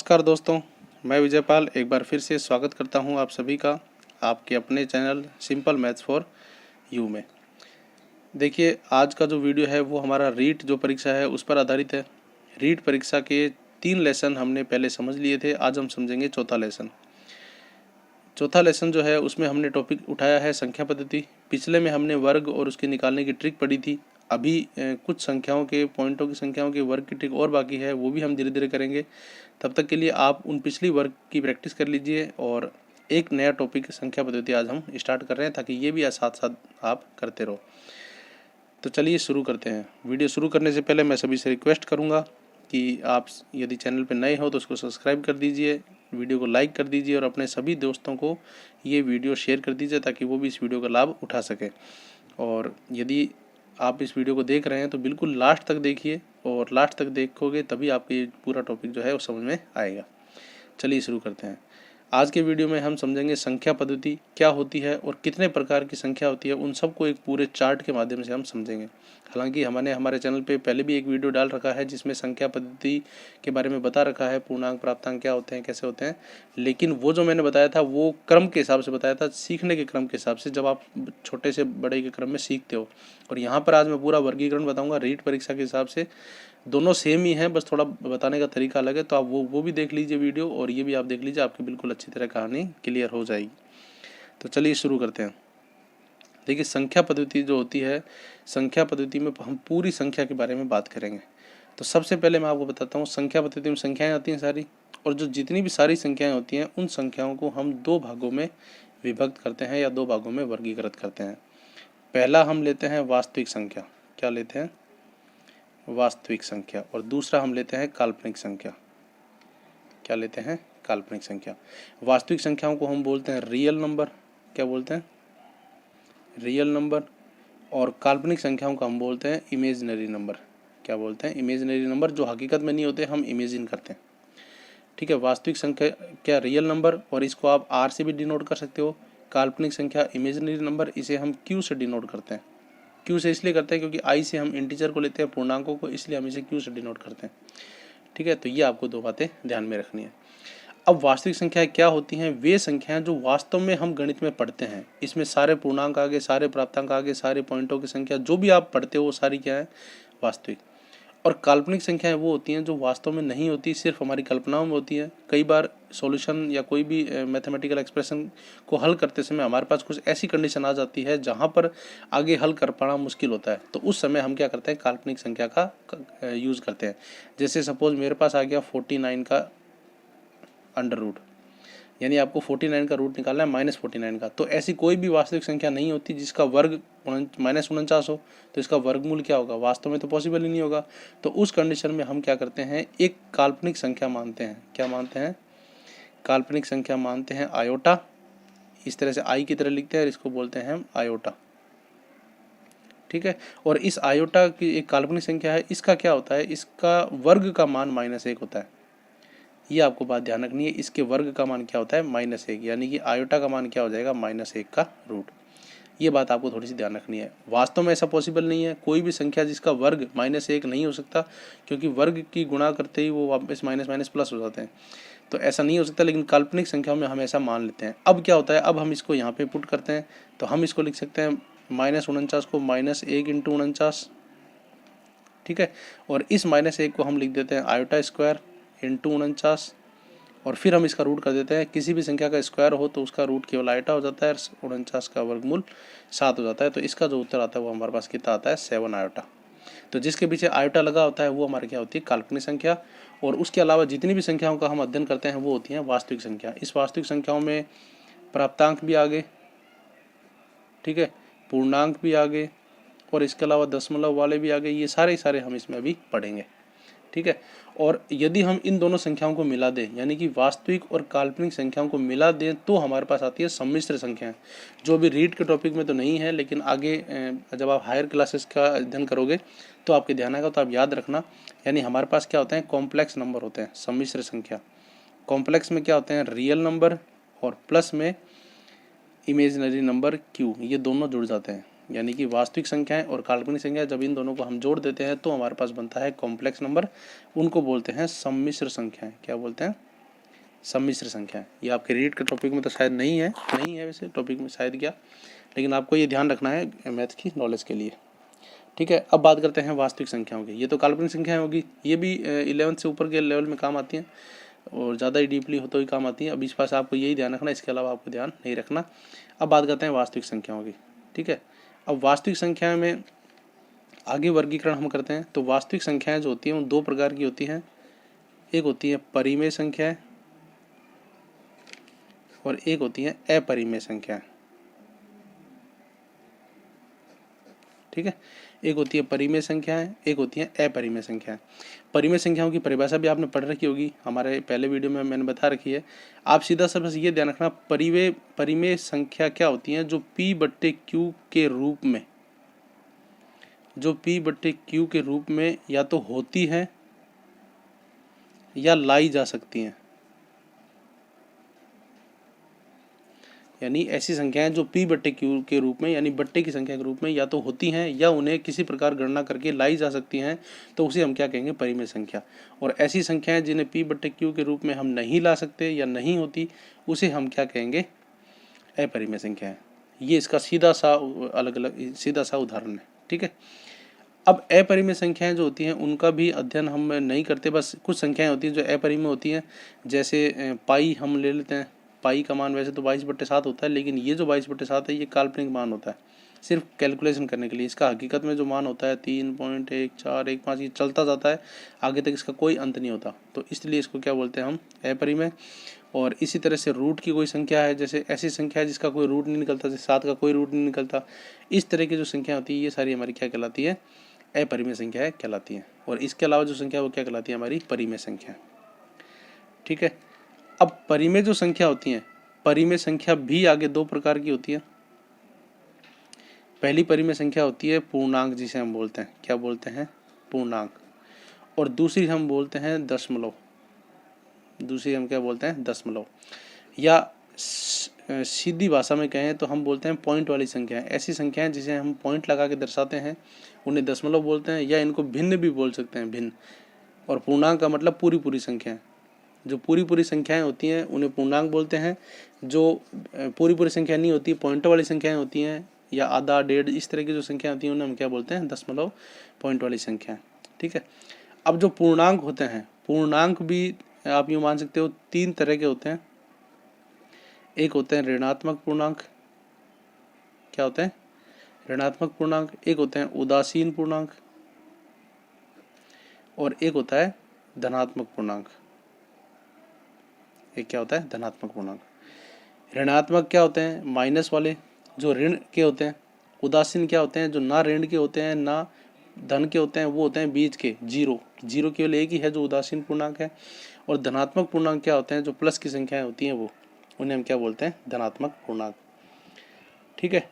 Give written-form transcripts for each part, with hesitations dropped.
नमस्कार दोस्तों, मैं विजयपाल एक बार फिर से स्वागत करता हूं आप सभी का आपके अपने channel simple maths for you में। देखिए, आज का जो वीडियो है वो हमारा रीट जो परीक्षा है उस पर आधारित है। रीट परीक्षा के 3 लेसन हमने पहले समझ लिए थे, आज हम समझेंगे चौथा लेसन। चौथा लेसन जो है उसमें हमने टॉपिक उठाया है संख्या पद्धति। पिछले में हमने वर्ग और उसके निकालने की ट्रिक पढ़ी थी। अभी कुछ संख्याओं के पॉइंटों की संख्याओं के वर्ग की ट्रिक और बाकी है, वो भी हम धीरे धीरे करेंगे। तब तक के लिए आप उन पिछली वर्ग की प्रैक्टिस कर लीजिए और एक नया टॉपिक संख्या पद्धति आज हम स्टार्ट कर रहे हैं ताकि ये भी साथ साथ आप करते रहो। तो चलिए शुरू करते हैं। वीडियो शुरू करने से पहले मैं सभी से रिक्वेस्ट करूँगा कि आप यदि चैनल पर नए हो तो उसको सब्सक्राइब कर दीजिए, वीडियो को लाइक कर दीजिए और अपने सभी दोस्तों को ये वीडियो शेयर कर दीजिए ताकि वो भी इस वीडियो का लाभ उठा सकें। और यदि आप इस वीडियो को देख रहे हैं तो बिल्कुल लास्ट तक देखिए और लास्ट तक देखोगे तभी आपको ये पूरा टॉपिक जो है वो समझ में आएगा। चलिए शुरू करते हैं। आज के वीडियो में हम समझेंगे संख्या पद्धति क्या होती है और कितने प्रकार की संख्या होती है, उन सबको एक पूरे चार्ट के माध्यम से हम समझेंगे। हालांकि हमने हमारे चैनल पे पहले भी एक वीडियो डाल रखा है जिसमें संख्या पद्धति के बारे में बता रखा है, पूर्णांक प्राप्तांक क्या होते हैं, कैसे होते हैं। लेकिन वो जो मैंने बताया था वो क्रम के हिसाब से बताया था, सीखने के क्रम के हिसाब से, जब आप छोटे से बड़े के क्रम में सीखते हो। और यहाँ पर आज मैं पूरा वर्गीकरण बताऊँगा रीट परीक्षा के हिसाब से। दोनों सेम ही हैं, बस थोड़ा बताने का तरीका अलग है। तो आप वो भी देख लीजिए वीडियो और ये भी आप देख लीजिए, आपकी बिल्कुल अच्छी तरह कहानी क्लियर हो जाएगी। तो चलिए शुरू करते हैं। देखिए, संख्या पद्धति जो होती है, संख्या पद्धति में हम पूरी संख्या के बारे में बात करेंगे। तो सबसे पहले मैं आपको बताता हूँ, संख्या पद्धति में संख्याएं आती हैं सारी, और जो जितनी भी सारी संख्याएं होती हैं उन संख्याओं को हम 2 भागों में विभक्त करते हैं या 2 भागों में वर्गीकृत करते हैं। पहला हम लेते हैं वास्तविक संख्या। क्या लेते हैं? वास्तविक संख्या। और दूसरा हम लेते हैं काल्पनिक संख्या। क्या लेते हैं? काल्पनिक संख्या। वास्तविक संख्याओं को हम बोलते हैं रियल नंबर। क्या बोलते हैं? Real number. और काल्पनिक संख्याओं को हम बोलते हैं इमेजिनरी नंबर। क्या बोलते हैं? इमेजिनरी नंबर, जो हकीकत में नहीं होते, हम इमेजिन करते हैं। ठीक है, वास्तविक संख्या क्या रियल नंबर, और इसको आप आर से भी डिनोट कर सकते हो। काल्पनिक संख्या इमेजिनरी नंबर, इसे हम क्यू से डिनोट करते हैं। क्यू से इसलिए करते हैं क्योंकि आई से हम इंटीजर को लेते हैं, पूर्णांकों को, इसलिए हम इसे क्यू से डिनोट करते हैं। ठीक है, तो ये आपको 2 बातें ध्यान में रखनी है। अब वास्तविक संख्याएं क्या होती हैं? वे संख्याएं जो वास्तव में हम गणित में पढ़ते हैं। इसमें सारे पूर्णांक आगे, सारे प्राप्तांक आगे, सारे पॉइंटों की संख्या, जो भी आप पढ़ते हो वो सारी क्या है? वास्तविक। और काल्पनिक संख्याएं वो होती हैं जो वास्तव में नहीं होती, सिर्फ हमारी कल्पनाओं में होती हैं। कई बार सॉल्यूशन या कोई भी मैथमेटिकल एक्सप्रेशन को हल करते समय हमारे पास कुछ ऐसी कंडीशन आ जाती है जहां पर आगे हल कर पाना मुश्किल होता है, तो उस समय हम क्या करते हैं? काल्पनिक संख्या का यूज़ करते हैं। जैसे सपोज मेरे पास आ गया 49 का अंडर रूट, यानी आपको 49 का रूट निकालना है -49 का। तो ऐसी कोई भी वास्तविक संख्या नहीं होती जिसका वर्ग -49 हो, तो इसका वर्गमूल क्या होगा? वास्तव में तो पॉसिबल ही नहीं होगा। तो उस कंडीशन में हम क्या करते हैं? एक काल्पनिक संख्या मानते हैं। क्या मानते हैं? काल्पनिक संख्या मानते हैं आयोटा। इस तरह से आई की तरह लिखते हैं और इसको बोलते हैं हम आयोटा। ठीक है, और इस आयोटा की एक काल्पनिक संख्या है, इसका क्या होता है? इसका वर्ग का मान -1 होता है। ये आपको बात ध्यान रखनी है, इसके वर्ग का मान क्या होता है? -1, यानी कि आयोटा का मान क्या हो जाएगा? -1 का रूट। ये बात आपको थोड़ी सी ध्यान रखनी है। वास्तव में ऐसा पॉसिबल नहीं है, कोई भी संख्या जिसका वर्ग -1 नहीं हो सकता, क्योंकि वर्ग की गुणा करते ही वो वापस माइनस माइनस प्लस हो जाते हैं। तो ऐसा नहीं हो सकता, लेकिन काल्पनिक संख्याओं में हम ऐसा मान लेते हैं। अब क्या होता है? अब हम इसको यहाँ पे पुट करते हैं, तो हम इसको लिख सकते हैं -49 को -1 × 49। ठीक है, और इस -1 को हम लिख देते हैं आयोटा स्क्वायर इंटू 49, और फिर हम इसका रूट कर देते हैं। किसी भी संख्या का स्क्वायर हो तो उसका रूट केवल आयोटा हो जाता है, 49 का वर्गमूल 7 हो जाता है। तो इसका जो उत्तर आता है वो हमारे पास कितना आता है? 7 आयोटा। तो जिसके पीछे आयोटा लगा होता है वो हमारी क्या होती है? काल्पनिक संख्या। और उसके अलावा जितनी भी संख्याओं का हम अध्ययन करते हैं वो होती हैं वास्तविक संख्या। इस वास्तविक संख्याओं में प्राप्तांक भी आ गए, ठीक है, पूर्णांक भी आ गए, और इसके अलावा दशमलव वाले भी आ गए। ये सारे हम इसमें अभी पढ़ेंगे। ठीक है, और यदि हम इन दोनों संख्याओं को मिला दें, यानी कि वास्तविक और काल्पनिक संख्याओं को मिला दें, तो हमारे पास आती है सम्मिश्र संख्याएं, जो अभी रीड के टॉपिक में तो नहीं है, लेकिन आगे जब आप हायर क्लासेस का अध्ययन करोगे तो आपके ध्यान आएगा, तो आप याद रखना। यानी हमारे पास क्या होते हैं? कॉम्प्लेक्स नंबर होते हैं, सम्मिश्र संख्या। कॉम्प्लेक्स में क्या होते हैं? रियल नंबर, और प्लस में इमेजिनरी नंबर क्यू, ये दोनों जुड़ जाते हैं। यानी कि वास्तविक संख्याएं और काल्पनिक संख्या, जब इन दोनों को हम जोड़ देते हैं तो हमारे पास बनता है कॉम्प्लेक्स नंबर। उनको बोलते हैं सम्मिश्र संख्याएं। क्या बोलते हैं? सम्मिश्र संख्या है। ये आपके रीट के टॉपिक में तो शायद नहीं है वैसे टॉपिक में शायद क्या, लेकिन आपको ये ध्यान रखना है मैथ की नॉलेज के लिए। ठीक है, अब बात करते हैं वास्तविक संख्याओं की। ये तो काल्पनिक संख्याएं होगी, ये भी 11th से ऊपर के लेवल में काम आती हैं और ज़्यादा ही डीपली हो तो ही काम आती है। अब इस पास आपको यही ध्यान रखना, इसके अलावा आपको ध्यान नहीं रखना। अब बात करते हैं वास्तविक संख्याओं की। ठीक है, अब वास्तविक संख्या में आगे वर्गीकरण हम करते हैं। तो वास्तविक संख्याएं जो होती हैं वो दो प्रकार की होती हैं, एक होती है परिमेय संख्याएं और एक होती है अपरिमेय संख्याएं। ठीक है, एक होती है परिमेय संख्याएं, एक होती है अपरिमेय संख्याएं। परिमेय संख्याओं की परिभाषा भी आपने पढ़ रखी होगी, हमारे पहले वीडियो में मैंने बता रखी है। आप सीधा सा बस ये ध्यान रखना, परिमेय संख्या क्या होती हैं, जो P/Q के रूप में, जो P/Q के रूप में या तो होती है या लाई जा सकती हैं। यानी ऐसी संख्याएं जो P/Q के रूप में यानी बट्टे की संख्या के रूप में या तो होती हैं या उन्हें किसी प्रकार गणना करके लाई जा सकती हैं, तो उसे हम क्या कहेंगे, परिमेय संख्या। और ऐसी संख्याएं जिन्हें P/Q के रूप में हम नहीं ला सकते या नहीं होती, उसे हम क्या कहेंगे, अपरिमेय संख्या है। ये इसका सीधा सा उदाहरण है। ठीक है, अब अपरिमेय संख्याएं जो होती हैं उनका भी अध्ययन हम नहीं करते, बस कुछ संख्याएं होती हैं जो अपरिमेय होती हैं। जैसे पाई हम ले लेते हैं, पाई का मान वैसे तो 22/7 होता है, लेकिन ये जो 22/7 है ये काल्पनिक मान होता है, सिर्फ कैलकुलेशन करने के लिए। इसका हकीकत में जो मान होता है 3.1415, ये चलता जाता है, आगे तक इसका कोई अंत नहीं होता, तो इसलिए इसको क्या बोलते हैं हम, अपरिमेय। और इसी तरह से रूट की कोई संख्या है, जैसे ऐसी संख्या है जिसका कोई रूट नहीं निकलता, जैसे 7 का कोई रूट नहीं निकलता, इस तरह की जो संख्या होती है ये सारी हमारी क्या कहलाती है, अपरिमेय संख्याएं कहलाती हैं। और इसके अलावा जो संख्या वो क्या कहलाती है, हमारी परिमेय संख्या। ठीक है, अब परिमेय जो संख्या होती हैं, परिमेय संख्या भी आगे दो प्रकार की होती है। पहली परिमेय संख्या होती है पूर्णांक, जिसे हम बोलते हैं, क्या बोलते हैं, पूर्णांक। और दूसरी हम बोलते हैं दशमलव, दूसरी हम क्या बोलते हैं, दशमलव। या सीधी भाषा में कहें तो हम बोलते हैं पॉइंट वाली संख्याएं। ऐसी संख्याएं जिसे हम पॉइंट लगा के दर्शाते हैं उन्हें दशमलव बोलते हैं, या इनको भिन्न भी बोल सकते हैं, भिन्न। और पूर्णांक का मतलब पूरी संख्याएं, जो पूरी संख्याएं होती हैं उन्हें पूर्णांक बोलते हैं। जो पूरी संख्या नहीं होती, पॉइंट वाली संख्याएं होती हैं या आधा डेढ़ इस तरह की जो संख्या होती हैं उन्हें हम क्या बोलते हैं, दशमलव, पॉइंट वाली संख्याएं। ठीक है, अब जो पूर्णांक होते हैं, पूर्णांक भी आप यूँ मान सकते हो 3 तरह के होते हैं। एक होते हैं ऋणात्मक पूर्णांक, क्या होते हैं, ऋणात्मक पूर्णांक। एक होते हैं उदासीन पूर्णांक और एक होता है धनात्मक पूर्णांक। एक क्या होता है, धनात्मक पूर्णांक। ऋणात्मक क्या होते हैं, माइनस वाले, जो ऋण के होते हैं। उदासीन क्या होते हैं, जो ना ऋण के होते हैं ना धन के होते हैं, वो होते हैं बीच के, जीरो केवल एक ही है जो उदासीन पूर्णांक है। और धनात्मक पूर्णांक क्या होते हैं, जो प्लस की संख्याएं होती हैं, वो उन्हें हम क्या बोलते हैं, धनात्मक पूर्णांक। ठीक है,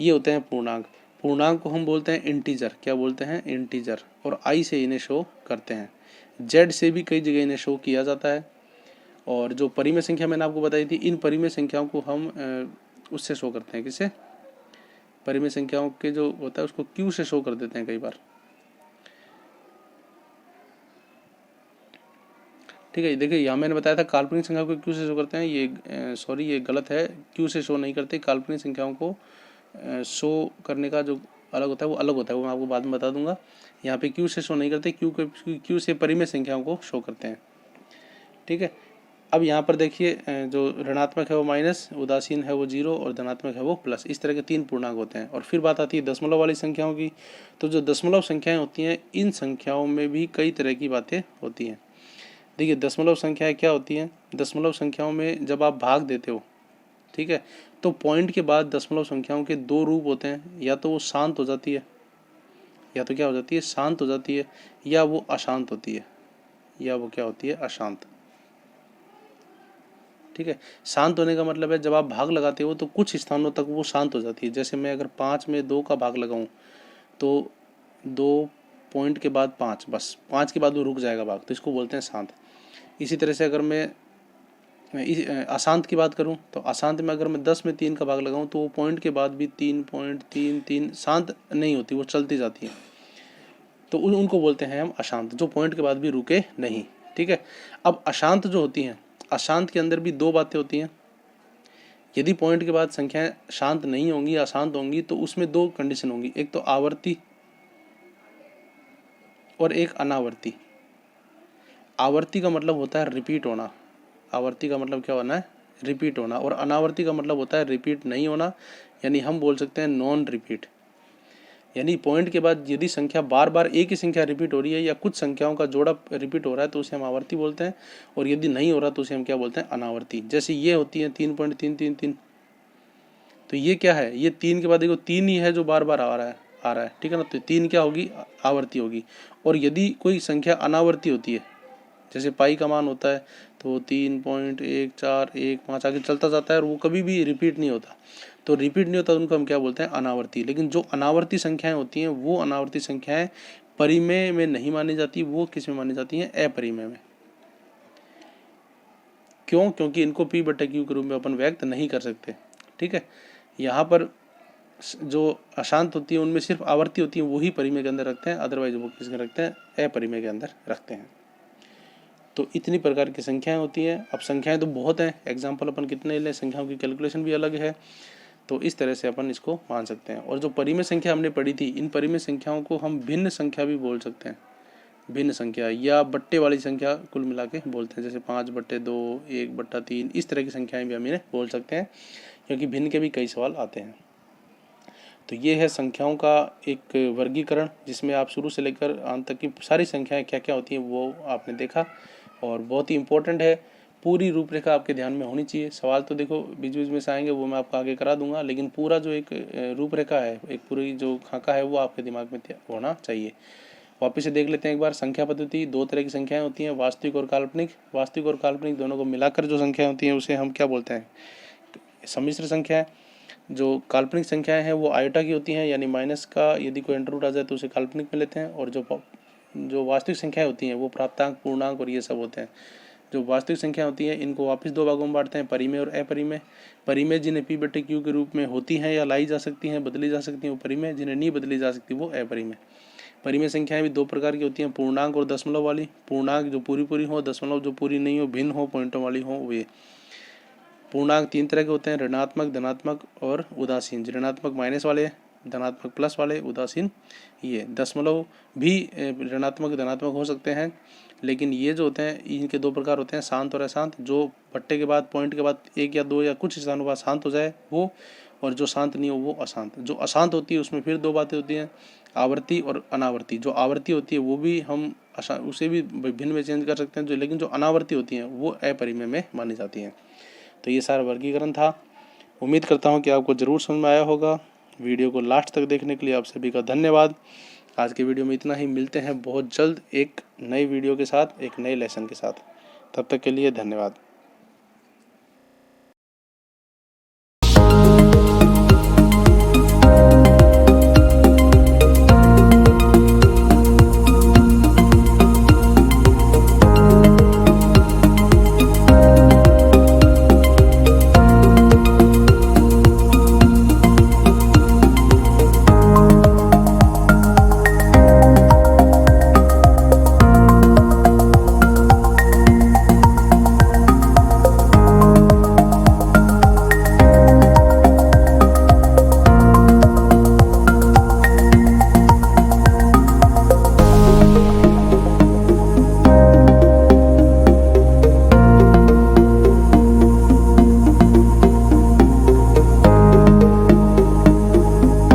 ये होते हैं पूर्णांक। पूर्णांक को हम बोलते हैं इंटीजर, क्या बोलते हैं, इंटीजर। और आई से इन्हें शो करते हैं, जेड से भी कई जगह इन्हें शो किया जाता है। और जो परिमेय संख्या मैंने आपको बताई थी, इन परिमेय संख्याओं को हम उससे शो करते हैं, किससे, परिमेय संख्याओं के जो होता है उसको क्यू से शो कर देते हैं कई बार। ठीक है, देखिए यहाँ मैंने बताया था काल्पनिक संख्या को क्यू से शो करते हैं, ये गलत है, क्यू से शो नहीं करते। काल्पनिक संख्याओं को शो करने का जो अलग होता है वो अलग होता है, वो मैं आपको बाद में बता दूंगा। यहाँ पे क्यू से शो नहीं करते, क्यू से परिमेय संख्याओं को शो करते हैं। ठीक है, अब यहाँ पर देखिए जो ऋणात्मक है वो माइनस, उदासीन है वो 0 और धनात्मक है वो प्लस, इस तरह के 3 पूर्णांक होते हैं। और फिर बात आती है दशमलव वाली संख्याओं की। तो जो दशमलव संख्याएं होती हैं, इन संख्याओं में भी कई तरह की बातें होती हैं। देखिए दशमलव संख्याएं क्या होती हैं, दशमलव संख्याओं में जब आप भाग देते हो, ठीक है, तो पॉइंट के बाद दशमलव संख्याओं के 2 रूप होते हैं, या तो वो शांत हो जाती है, या तो क्या हो जाती है, शांत हो जाती है, या वो अशांत होती है, या वो क्या होती है, अशांत। ठीक है, शांत होने का मतलब है जब आप भाग लगाते हो तो कुछ स्थानों तक वो शांत हो जाती है। जैसे मैं अगर 5 में 2 का भाग लगाऊं तो 2 पॉइंट के बाद 5, बस 5 के बाद वो रुक जाएगा भाग, तो इसको बोलते हैं शांत। इसी तरह से अगर मैं अशांत की बात करूं तो अशांत में अगर मैं 10 में 3 का भाग लगाऊं तो वो पॉइंट के बाद भी 3.33 शांत नहीं होती, वो चलती जाती है, तो उनको बोलते हैं हम अशांत, जो पॉइंट के बाद भी रुके नहीं। ठीक है, अब अशांत जो होती हैं अशांत के अंदर भी दो बातें होती हैं। यदि पॉइंट के बाद संख्याएं शांत नहीं होंगी, अशांत होंगी, तो उसमें दो कंडीशन होंगी, एक तो आवर्ती और एक अनावर्ती। आवर्ती का मतलब होता है रिपीट होना, आवर्ती का मतलब क्या होना है, रिपीट होना, और अनावर्ती का मतलब होता है रिपीट नहीं होना, यानी हम बोल सकते हैं नॉन रिपीट। यानी पॉइंट के बाद यदि संख्या बार बार एक ही संख्या रिपीट हो रही है या कुछ संख्याओं का जोड़ा रिपीट हो रहा है तो उसे हम आवर्ती बोलते हैं, और यदि नहीं हो रहा तो उसे हम क्या बोलते हैं, अनावर्ती। जैसे ये होती है 3.333, तो ये क्या है, ये 3 के बाद देखो 3 ही है जो बार बार आ रहा है, ठीक है ना, तो 3 क्या होगी, आवर्ती होगी। और यदि कोई संख्या अनावर्ती होती है, जैसे पाई का मान होता है तो 3.1415 आगे चलता जाता है और वो कभी भी रिपीट नहीं होता, तो रिपीट नहीं होता उनको हम क्या बोलते हैं, अनावर्ती। लेकिन जो अनावर्ती संख्याएं होती हैं वो अनावर्ती संख्याएं परिमेय में नहीं मानी जाती, वो किस में मानी जाती हैं, अपरिमेय में। क्यों? क्योंकि इनको P बटे Q के रूप में अपन व्यक्त नहीं कर सकते, ठीक है। यहाँ पर जो अशांत होती है उनमें सिर्फ आवर्ती होती है, वही परिमेय के अंदर रखते हैं, अदरवाइज वो किसके रखते हैं, अपरिमेय के अंदर रखते हैं। तो इतनी प्रकार की संख्याएं होती हैं। अब संख्याएं तो बहुत हैं, एग्जाम्पल अपन कितने लें, संख्याओं की कैलकुलेशन भी अलग है, तो इस तरह से अपन इसको मान सकते हैं। और जो परिमेय संख्या हमने पढ़ी थी, इन परिमेय संख्याओं को हम भिन्न संख्या भी बोल सकते हैं, भिन्न संख्या या बट्टे वाली संख्या कुल मिला के बोलते हैं, जैसे 5/2, 1/3, इस तरह की संख्याएं भी हम इन्हें बोल सकते हैं, क्योंकि भिन्न के भी कई सवाल आते हैं। तो ये है संख्याओं का एक वर्गीकरण, जिसमें आप शुरू से लेकर अंत तक की सारी संख्याएं क्या क्या होती हैं वो आपने देखा, और बहुत ही इम्पोर्टेंट है। पूरी रूपरेखा आपके ध्यान में होनी चाहिए। सवाल तो देखो बीच बीच में से आएंगे, वो मैं आपको आगे करा दूंगा, लेकिन पूरा जो एक रूपरेखा है, एक पूरी जो खाका है, वो आपके दिमाग में होना चाहिए। वापस से देख लेते हैं एक बार। संख्या पद्धति, दो तरह की संख्याएं होती हैं, वास्तविक और काल्पनिक। वास्तविक और काल्पनिक दोनों को मिलाकर जो संख्या होती हैं उसे हम क्या बोलते हैं, सम्मिश्र संख्या है। जो काल्पनिक संख्याएं हैं वो आयोटा की होती हैं, यानी माइनस का यदि कोई अंडर रूट आ जाए तो उसे काल्पनिक में लेते हैं। और जो वास्तविक संख्याएं होती हैं वो प्राप्तांक, पूर्णांक और ये सब होते हैं। जो वास्तविक संख्या होती हैं इनको वापस दो भागों में बांटते हैं, परिमेय और अपरिमेय। परिमेय जिन्हें P बटे Q के रूप में होती हैं या लाई जा सकती हैं, बदली जा सकती हैं, वो परिमेय। जिन्हें नहीं बदली जा सकती वो अपरिमेय। परिमेय संख्याएं भी दो प्रकार की होती हैं, पूर्णांक और दशमलव वाली। पूर्णांक जो पूरी पूरी हो, दशमलव जो पूरी नहीं हो, भिन्न हो, पॉइंटों वाली हो, वे। पूर्णांक तीन तरह के होते हैं, ऋणात्मक, धनात्मक और उदासीन। ऋणात्मक माइनस वाले, धनात्मक प्लस वाले, उदासीन ये। दशमलव भी ऋणात्मक धनात्मक हो सकते हैं, लेकिन ये जो होते हैं इनके दो प्रकार होते हैं, शांत और अशांत। जो भट्टे के बाद, पॉइंट के बाद एक या दो या कुछ स्थानों बाद शांत हो जाए वो, और जो शांत नहीं हो वो अशांत। जो अशांत होती है उसमें फिर दो बातें होती हैं, आवर्ती और अनावर्ती। जो आवर्ती होती है वो भी हम उसे भी भिन्न में चेंज कर सकते हैं, जो लेकिन जो अनावर्ती होती हैं वो अपरिमेय में मानी जाती हैं। तो ये सारा वर्गीकरण था। उम्मीद करता हूँ कि आपको ज़रूर समझ में आया होगा। वीडियो को लास्ट तक देखने के लिए आप सभी का धन्यवाद। आज के वीडियो में इतना ही। मिलते हैं बहुत जल्द एक नई वीडियो के साथ, एक नए लेसन के साथ। तब तक के लिए धन्यवाद।